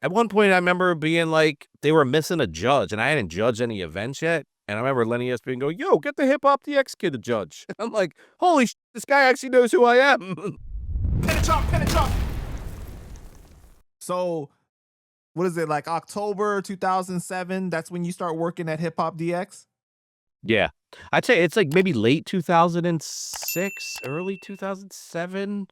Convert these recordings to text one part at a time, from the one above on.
At one point, I remember being like, they were missing a judge, and I hadn't judged any events yet. And I remember Lenny ESPN go, "Yo, get the HipHopDX kid to judge." And I'm like, "Holy shit, this guy actually knows who I am." Pin it up, pin it up. So, what is it, like October 2007? That's when you start working at HipHopDX? Yeah, I'd say it's like maybe late 2006, early 2007.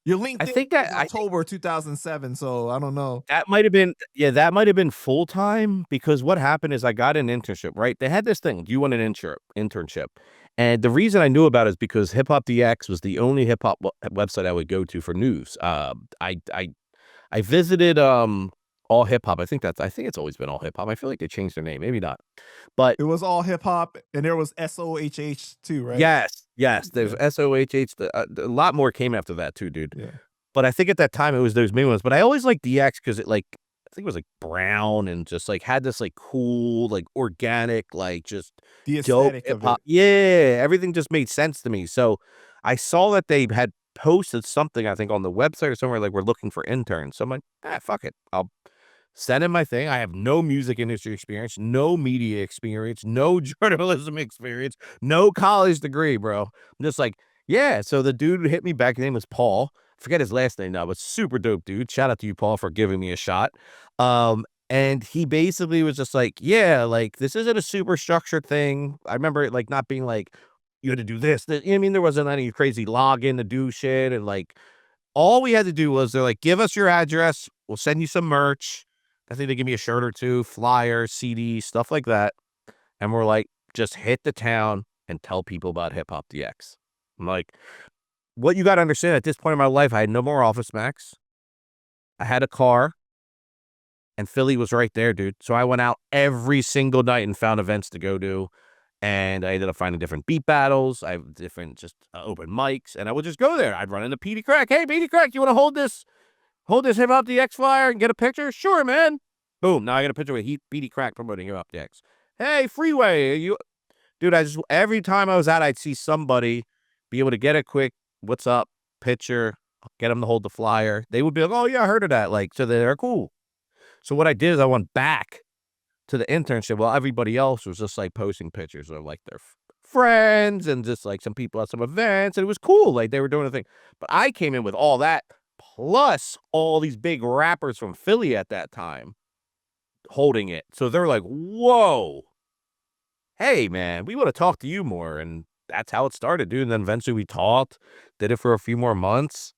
Your I LinkedIn think is that I think October 2007, so I don't know. that might have been, yeah, that might have been full time, because what happened is I got an internship, right? They had this thing, do you want an internship? And the reason I knew about it is because HipHopDX was the only hip hop website I would go to for news. I visited All Hip Hop. I think it's always been All Hip Hop. I feel like they changed their name, maybe not. But It was all hip hop, and there was SOHH too, right? yes, there's Yeah. SOHH. A lot more came after that too, dude. Yeah. But I think at that time it was those main ones. But I always liked DX because it, like, I think it was like brown and just like had this like cool, like organic, like just The dope aesthetic hip of hop. it. Yeah, everything just made sense to me. So I saw that they had posted something, I think, on the website or somewhere, like, we're looking for interns. So I'm like, fuck it. I'll send in my thing. I have no music industry experience, no media experience, no journalism experience, no college degree, bro. I'm just like, yeah. So the dude hit me back. His name was Paul. Forget his last name now, but super dope dude. Shout out to you, Paul, for giving me a shot. And he basically was just like, yeah, like, this isn't a super structured thing. I remember it like not being like, you had to do this. You know what I mean? There wasn't any crazy login to do shit. And like, all we had to do was, they're like, give us your address. We'll send you some merch. I think they give me a shirt or two, flyers, CDs, stuff like that. And we're like, just hit the town and tell people about HipHopDX. I'm like, what you got to understand, at this point in my life, I had no more Office Max. I had a car, and Philly was right there, dude. So I went out every single night and found events to go to. And I ended up finding different beat battles. I have different just open mics. And I would just go there. I'd run into Petey Crack. Hey, Petey Crack, you want to hold this HipHopDX flyer and get a picture? Sure, man. Boom. Now I got a picture with Petey Crack promoting HipHopDX. Hey, Freeway, dude, every time I was out, I'd see somebody be able to get a quick, what's up, picture, get them to hold the flyer. They would be like, oh, yeah, I heard of that. Like, so they're cool. So what I did is I went back to the internship while everybody else was just like posting pictures of like their friends and just like some people at some events. And it was cool. Like, they were doing a thing. But I came in with all that, plus all these big rappers from Philly at that time holding it. So they're like, whoa, hey, man, we want to talk to you more. And that's how it started, dude. And then eventually we talked, did it for a few more months.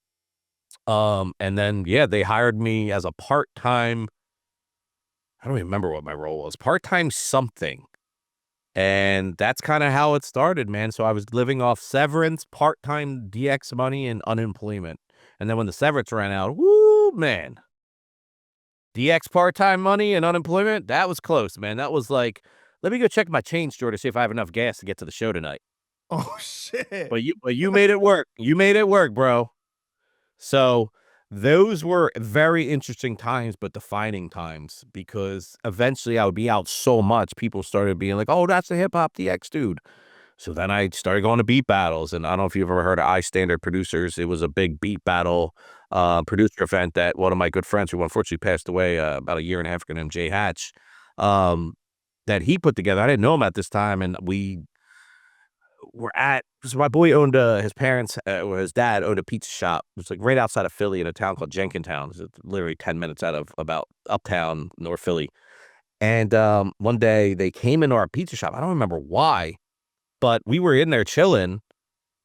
And then, yeah, they hired me as a part-time, I don't even remember what my role was, part-time something. And that's kind of how it started, man. So I was living off severance, part-time DX money, and unemployment. And then when the severance ran out, woo, man, DX part-time money and unemployment, that was close, man. That was like, let me go check my change drawer to see if I have enough gas to get to the show tonight. Oh shit. But you made it work. You made it work, bro. So those were very interesting times, but defining times, because eventually I would be out so much, people started being like, oh, that's the HipHopDX dude. So then I started going to beat battles. And I don't know if you've ever heard of I Standard Producers. It was a big beat battle producer event that one of my good friends, who unfortunately passed away about a year and a half ago, named Jay Hatch, um, that he put together. I didn't know him at this time. And we were at, so my boy owned, his parents, or his dad owned a pizza shop. It was like right outside of Philly in a town called Jenkintown. It's literally 10 minutes out of about uptown North Philly. And one day they came into our pizza shop. I don't remember why, but we were in there chilling.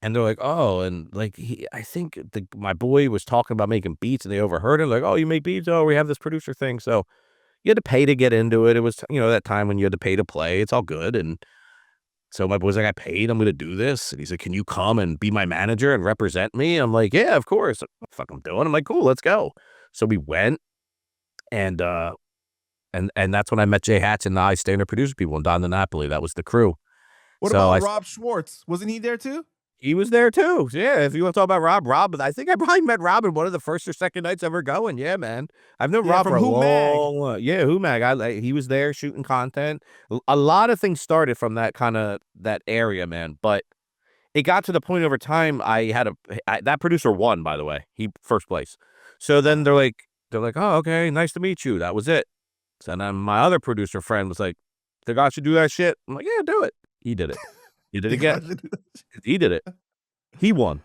And they're like, oh, and like, I think my boy was talking about making beats, and they overheard it. Like, oh, you make beats? Oh, we have this producer thing. So you had to pay to get into it. It was, that time when you had to pay to play. It's all good. And so my boy's like, I paid. I'm going to do this. And he's like, can you come and be my manager and represent me? I'm like, yeah, of course. What the fuck I'm doing? I'm like, cool, let's go. So we went, and that's when I met Jay Hatch and the I Standard Producer people in Don Napoli. That was the crew. What So about Rob Schwartz? Wasn't he there too? he was there too. So yeah, if you want to talk about Rob, I think I probably met Rob in one of the first or second nights ever going. Yeah, man. I've known Yeah, Rob for from a Who Mag. long, yeah, who Mag. He was there shooting content. A lot of things started from that area, man. But it got to the point over time, that producer won, by the way. He first place. So then they're like, They're like, "Oh, okay, nice to meet you." That was it. So then my other producer friend was like, "Think I should do that shit?" I'm like, "Yeah, do it." He did it. He did it Think I again. should do that? He did it. He won.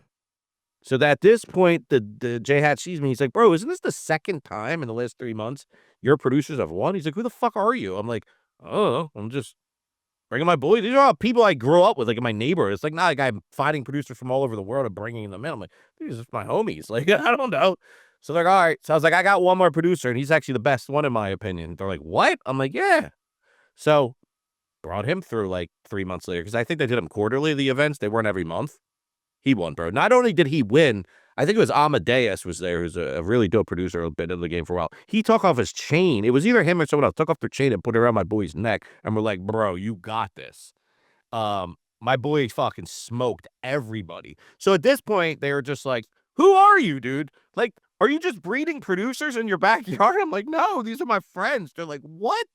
So that at this point, the J Hat sees me. He's like, "Bro, isn't this the second time in the last 3 months your producers have won?" He's like, "Who the fuck are you?" I'm like, "Oh, I'm just bringing my boys. These are all people I grew up with, like in my neighborhood. It's like not like I'm finding producers from all over the world and bringing them in." I'm like, "These are my homies." Like, I don't know. So they're like, "All right." So I was like, "I got one more producer, and he's actually the best one in my opinion." They're like, "What?" I'm like, "Yeah." So brought him through like 3 months later because I think they did them quarterly, the events. They weren't every month. He won, bro. Not only did he win, I think it was Amadeus was there, who's a really dope producer, who's been in the game for a while. He took off his chain. It was either him or someone else, took off their chain and put it around my boy's neck, and we're like, "Bro, you got this." My boy fucking smoked everybody. So at this point, they were just like, "Who are you, dude? Like, are you just breeding producers in your backyard?" I'm like, "No, these are my friends." They're like, "What?"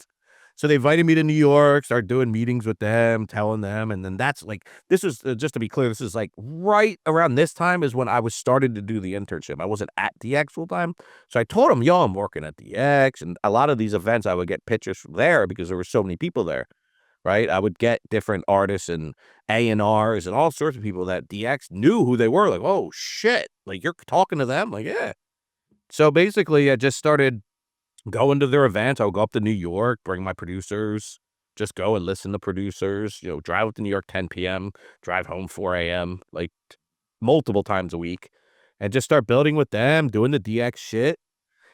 So they invited me to New York, started doing meetings with them, telling them, and then that's like this was just to be clear, this is like right around this time is when I was started to do the internship. I wasn't at DX full time, so I told them, "Yo, I'm working at DX," and a lot of these events I would get pictures from there because there were so many people there. Right? I would get different artists and A&Rs and all sorts of people that DX knew who they were. Like, "Oh shit! Like you're talking to them?" Like, "Yeah." So basically, I just started going to their events. I would go up to New York, bring my producers, just go and listen to producers, drive up to New York 10 PM, drive home 4 AM, like, multiple times a week, and just start building with them, doing the DX shit,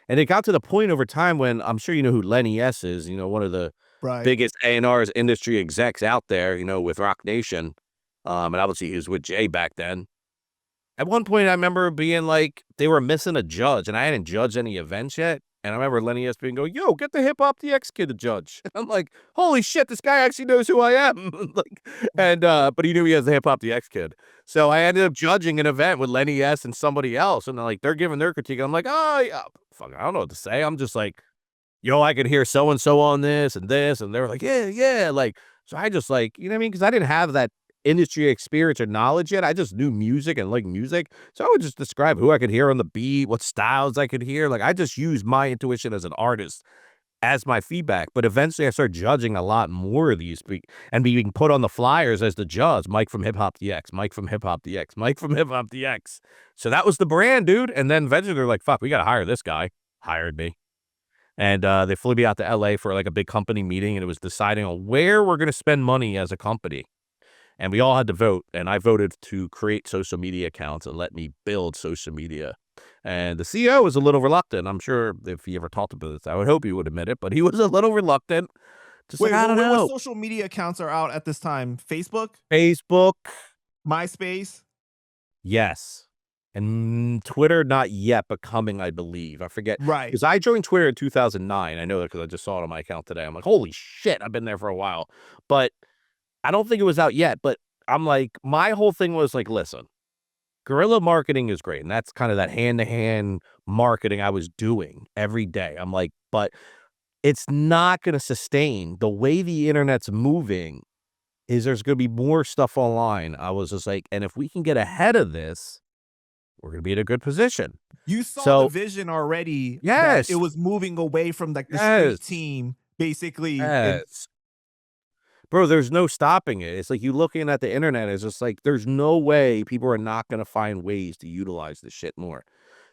and it got to the point over time when I'm sure you know who Lenny S is, one of the Right. biggest A&Rs industry execs out there, with Rock Nation, and obviously he was with Jay back then. At one point, I remember being like, they were missing a judge, and I hadn't judged any events yet. And I remember Lenny S being going, "Yo, get the HipHopDX kid to judge." And I'm like, "Holy shit, this guy actually knows who I am." But he knew he has the HipHopDX kid. So I ended up judging an event with Lenny S and somebody else, and they're giving their critique. I'm like, "Oh, yeah, fuck, I don't know what to say." I'm just like, "Yo, I could hear so and so on this," and they were like, "Yeah, yeah." So I just like, you know what I mean? Because I didn't have that industry experience or knowledge yet. I just knew music and like music. So I would just describe who I could hear on the beat, what styles I could hear. Like I just used my intuition as an artist as my feedback. But eventually I started judging a lot more of these and being put on the flyers as the judge. Mike from Hip Hop DX, Mike from Hip Hop DX, Mike from Hip Hop DX. So that was the brand, dude. And then eventually they're like, "Fuck, we gotta hire this guy." Hired me. And, they flew me out to LA for, like, a big company meeting, and it was deciding on where we're gonna spend money as a company. And we all had to vote, and I voted to create social media accounts and let me build social media. And the CEO was a little reluctant. I'm sure if he ever talked about this, I would hope he would admit it, but he was a little reluctant. Just like, Wait, "I don't what know." social media accounts are out at this time? Facebook? Facebook? MySpace? Yes. And Twitter, not yet, but coming, I believe. I forget Right. because I joined Twitter in 2009. I know that because I just saw it on my account today. I'm like, "Holy shit, I've been there for a while." But I don't think it was out yet, but I'm like my whole thing was like, "Listen, guerrilla marketing is great," and that's kind of that hand-to-hand marketing I was doing every day. I'm like, "But it's not gonna sustain. The way the internet's moving is there's gonna be more stuff online." I was just like, "And if we can get ahead of this, we're gonna be in a good position." You saw the So vision already that it yes, was moving away from like the street yes, team, basically, and yes. Bro, there's no stopping it. It's like you looking at the internet, it's just like there's no way people are not gonna find ways to utilize this shit more.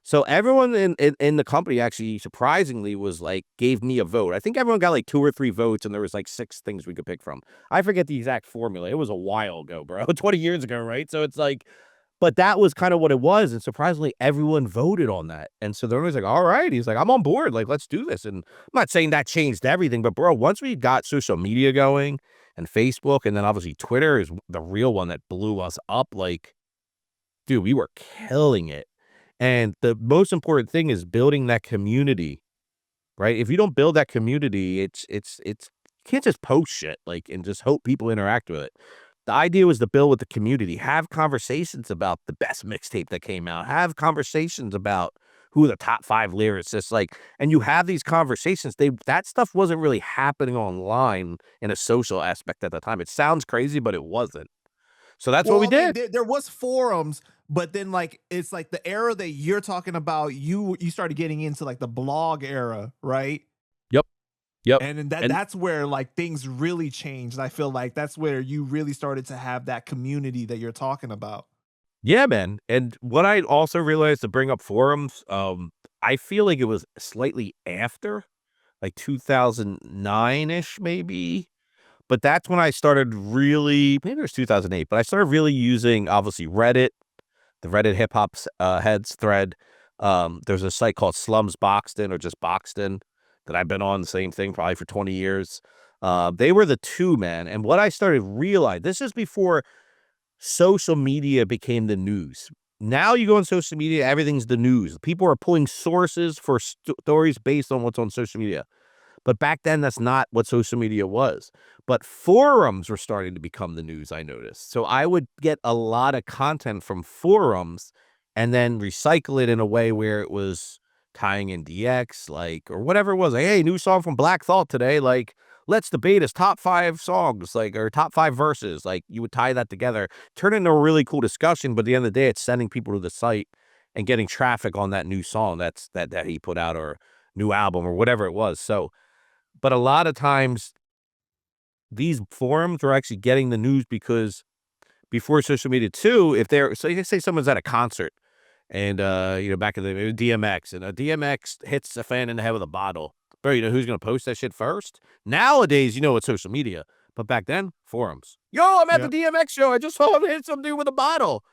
So everyone in the company actually surprisingly was like gave me a vote. I think everyone got like 2 or 3 votes and there was like 6 things we could pick from. I forget the exact formula. It was a while ago, bro. 20 years ago, right? So it's like but that was kind of what it was, and surprisingly, everyone voted on that, and so they're always like, "Alright," he's like, "I'm on board, like, let's do this," and I'm not saying that changed everything, but bro, once we got social media going and Facebook, and then obviously Twitter is the real one that blew us up, like, dude, we were killing it, and the most important thing is building that community, right? If you don't build that community, it's you can't just post shit, like, and just hope people interact with it. The idea was to build with the community, have conversations about the best mixtape that came out, have conversations about who the top 5 lyricists, like and you have these conversations, that stuff wasn't really happening online in a social aspect at the time. It sounds crazy, but it wasn't. So that's what well, we I mean, did. there was forums, But then like it's like the era that you're talking about, you started getting into like the blog era, right? Yep. Yep. And then And that's where like things really changed. I feel like that's where you really started to have that community that you're talking about. yeah, man. And what I also realized to bring up forums, I feel like it was slightly after, like 2009-ish, maybe. But that's when I started really, maybe it was 2008, but I started really using obviously Reddit, the Reddit hip hop heads thread. There's a site called Slums Boxton or just Boxton that I've been on, the same thing probably for 20 years. They were the two, man. And what I started realize, this is before social media became the news. Now you go on social media, everything's the news. People are pulling sources for stories based on what's on social media. But back then, that's not what social media was. But forums were starting to become the news, I noticed. So I would get a lot of content from forums and then recycle it in a way where it was tying in DX, like, or whatever it was. Like, hey, new song from Black Thought today. Like, let's debate his top 5 songs, like, or top 5 verses. Like, you would tie that together, turn into a really cool discussion. But at the end of the day, it's sending people to the site and getting traffic on that new song that he put out or new album or whatever it was. So, but a lot of times, these forums are actually getting the news because before social media too, if they're so you say someone's at a concert and back in the DMX and a DMX hits a fan in the head with a bottle. Bro, you know who's gonna post that shit first? Nowadays, it's social media. But back then, forums. Yo, I'm at the Yep. DMX show. I just saw him hit some dude with a bottle.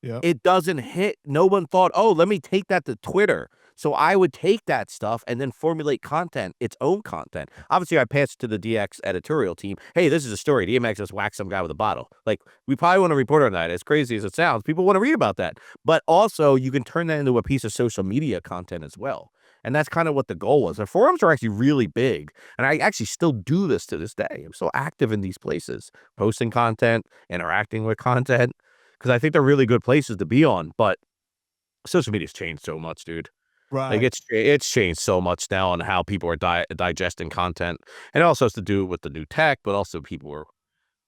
Yep. It doesn't hit. No one thought, "Oh, let me take that to Twitter." So I would take that stuff and then formulate content, its own content. Obviously, I passed to the DX editorial team. Hey, this is a story. DMX just whacked some guy with a bottle. Like, we probably want to report on that. As crazy as it sounds, people want to read about that. But also, you can turn that into a piece of social media content as well. And that's kind of what the goal was. The forums are actually really big. And I actually still do this to this day. I'm so active in these places, posting content, interacting with content, because I think they're really good places to be on. But social media's changed so much, dude. Like, Right. it's changed so much now on how people are digesting content, and it also has to do with the new tech, but also people were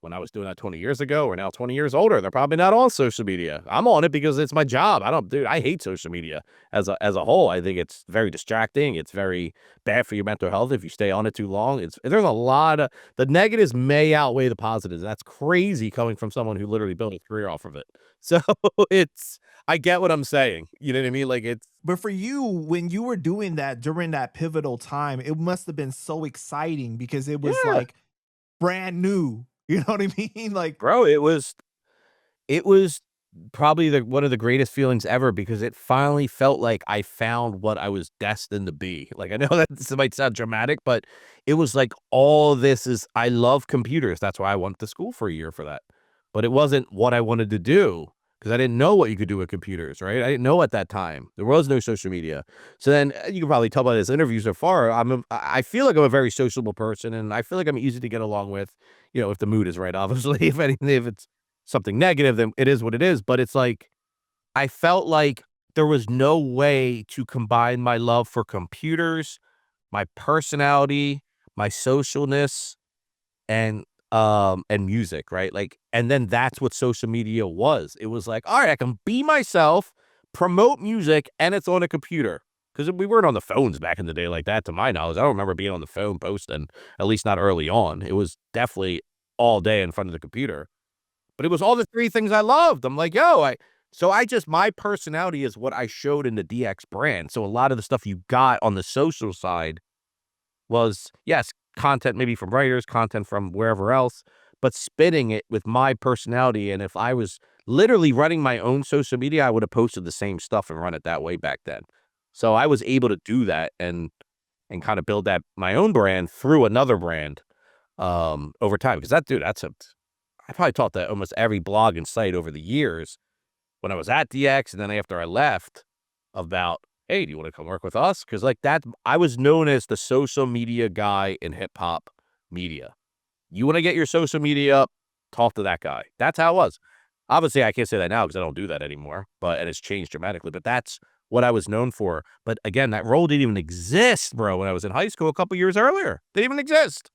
when I was doing that 20 years ago, we're now 20 years older. They're probably not on social media. I'm on it because it's my job. I hate social media as a whole. I think it's very distracting. It's very bad for your mental health if you stay on it too long. There's a lot of the negatives may outweigh the positives. That's crazy coming from someone who literally built a career off of it. So it's I get what I'm saying. You know what I mean? Like it's But for you, when you were doing that during that pivotal time, it must have been so exciting because it was yeah, like brand new. You know what I mean? Like, bro. It was probably the one of the greatest feelings ever because it finally felt like I found what I was destined to be. Like, I know that this might sound dramatic, but it was like all this is I love computers. That's why I went to school for a year for that. But it wasn't what I wanted to do because I didn't know what you could do with computers, right? I didn't know at that time. There was no social media. So then you can probably tell by this interview so far, I feel like I'm a very sociable person and I feel like I'm easy to get along with, if the mood is right, obviously. If anything, if it's something negative, then it is what it is. But it's like, I felt like there was no way to combine my love for computers, my personality, my socialness, and music, right? Like, and then that's what social media was. It was like, all right, I can be myself, promote music, and it's on a computer. Because we weren't on the phones back in the day like that, to my knowledge. I don't remember being on the phone posting, at least not early on. It was definitely all day in front of the computer. But it was all the 3 things I loved. I'm like, "Yo, my personality is what I showed in the DX brand." So a lot of the stuff you got on the social side was, yes, content maybe from writers, content from wherever else, but spinning it with my personality, and if I was literally running my own social media, I would have posted the same stuff and run it that way back then. So I was able to do that and kinda build that my own brand through another brand, over time, because that's a I probably taught that almost every blog and site over the years when I was at DX and then after I left about, "Hey, do you wanna come work with us?" Because like, that I was known as the social media guy in hip hop media. You wanna get your social media up, talk to that guy. That's how it was. Obviously, I can't say that now because I don't do that anymore, and it's changed dramatically, but that's what I was known for. But again, that role didn't even exist, bro, when I was in high school a couple years earlier. Didn't even exist.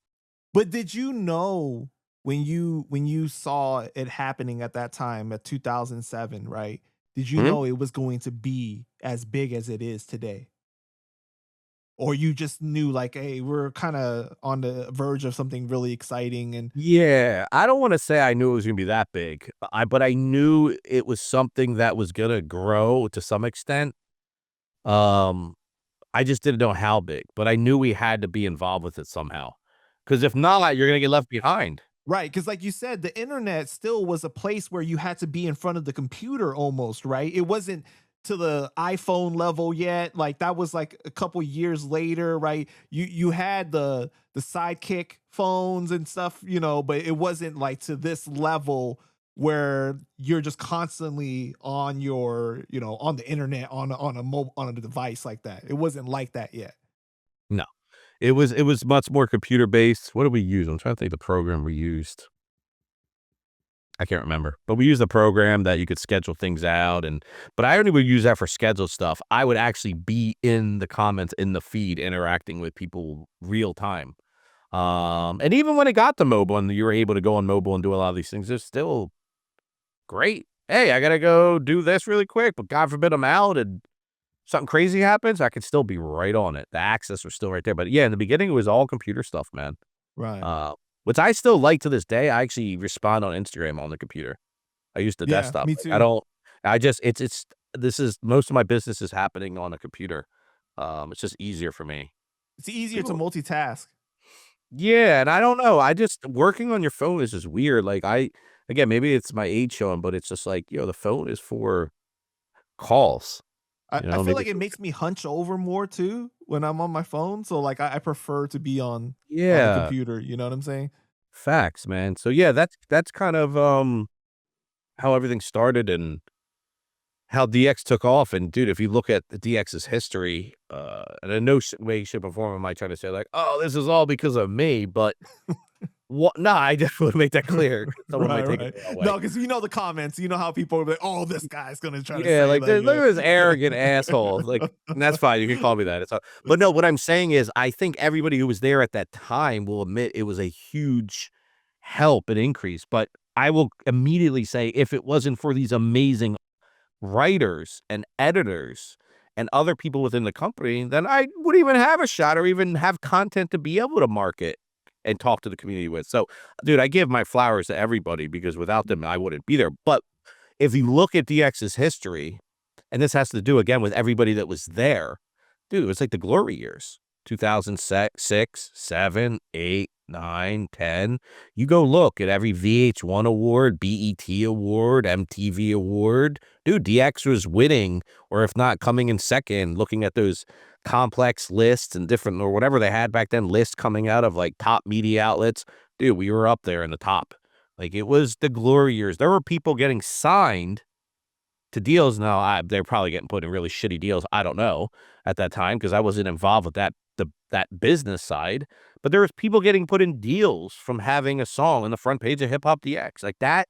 but did you know when you saw it happening at that time at 2007, right? did you Mhm. know it was going to be as big as it is today? Or you just knew like, hey, we're kind of on the verge of something really exciting and Yeah, I don't wanna say I knew it was gonna be that big, but I knew it was something that was gonna grow to some extent. Um, I just didn't know how big, but I knew we had to be involved with it somehow. Because if not, you're gonna get left behind. right, because like you said, the internet still was a place where you had to be in front of the computer almost, right? It wasn't to the iPhone level yet. Like that was like a couple years later, right? You had the sidekick phones and stuff, but it wasn't like to this level where you're just constantly on your, on the internet on a mobile on a device like that. It wasn't like that yet. No. It was much more computer based. What did we use? I'm trying to think the program we used. I can't remember, but we used a program that you could schedule things out but I only would use that for scheduled stuff. I would actually be in the comments in the feed interacting with people real time. And even when it got to mobile and you were able to go on mobile and do a lot of these things, it's still great. Hey, I gotta go do this really quick, but God forbid I'm out and something crazy happens, I could still be right on it. The access was still right there. But yeah, in the beginning, it was all computer stuff, man. Right. Uh, which I still like to this day. I actually respond on Instagram on the computer. I use the Yeah, desktop. me Like, I too. don't. I just this is most of my business is happening on a computer. It's just easier for me. It's easier to People, multitask. yeah, and I don't know. I just working on your phone is just weird. Like again, maybe it's my age showing, but it's just like the phone is for calls. I feel Maybe like it's it makes me hunch over more too when I'm on my phone, so, like, I prefer to be on the yeah. computer, you know what I'm saying? Facts, man. So yeah, that's kind of how everything started and how DX took off. And dude, if you look at the DX's history, and in no way, shape, or form am I trying to say like, oh, this is all because of me, but what? No, I definitely want to make that clear. Someone might Right, take it right. the wrong way. No, because you know the comments, you know how people are like, "Oh, this guy's gonna try to Yeah, say like like, look at this arrogant asshole. Like, and that's fine. You can call me that. It's all, but no, what I'm saying is, I think everybody who was there at that time will admit it was a huge help and increase. But I will immediately say, if it wasn't for these amazing writers and editors and other people within the company, then I wouldn't even have a shot or even have content to be able to market and talk to the community with. So, dude, I give my flowers to everybody because without them, I wouldn't be there. But if you look at DX's history, and this has to do again with everybody that was there, dude, it was like the glory years. 2006, 7, 8, 9, 10. You go look at every VH1 award, BET award, MTV award. Dude, DX was winning, or if not coming in second, looking at those complex lists and different, or whatever they had back then, lists coming out of like top media outlets. Dude, we were up there in the top. Like it was the glory years. There were people getting signed to deals. Now, they're probably getting put in really shitty deals. I don't know at that time because I wasn't involved with that business side. But there was people getting put in deals from having a song on the front page of HipHopDX. Like that,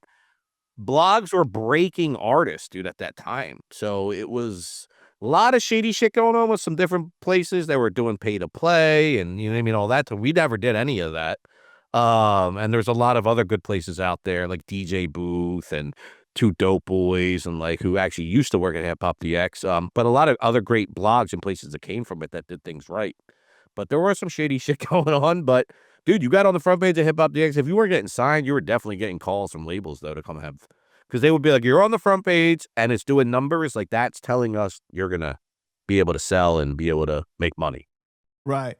blogs were breaking artists, dude, at that time. So it was a lot of shady shit going on with some different places that were doing pay to play and you know what I mean, all that. So we never did any of that. And there's a lot of other good places out there like DJ Booth and Two Dope Boys and like who actually used to work at Hip Hop DX. But a lot of other great blogs and places that came from it that did things right. But there was some shady shit going on. But dude, you got on the front page of Hip Hop DX. If you weren't getting signed, you were definitely getting calls from labels though to come have because they would be like, you're on the front page and it's doing numbers. Like that's telling us you're gonna be able to sell and be able to make money. Right.